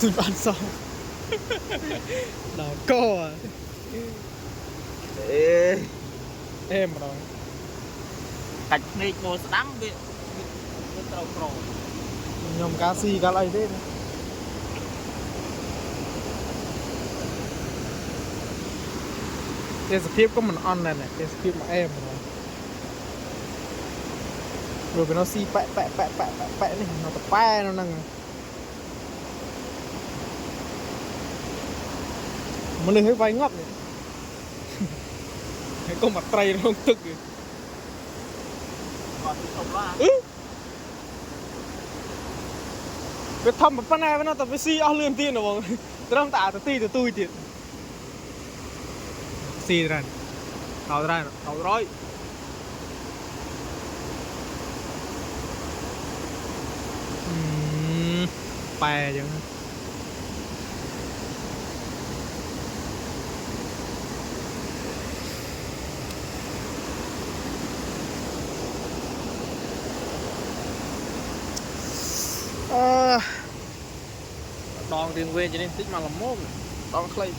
tụi bạn sao đỏ co à em rồi cạch này ngồi đắng bị trâu trâu nhom cá xì cá lây thế cái skip có mình on này này cái skip mà em rồi nó xì pẹ này nó tập pe nó nâng mà lên hơi vai ngấp này có mặt tray nó không tức kìa cái thầm mà pan này nó tập với xì lươn tiền rồi bông tôi tạ từ tôi tiền xì ra tháo rồi bè chứ đòn tiền quê cho nên thích mà làm mốt đòn clay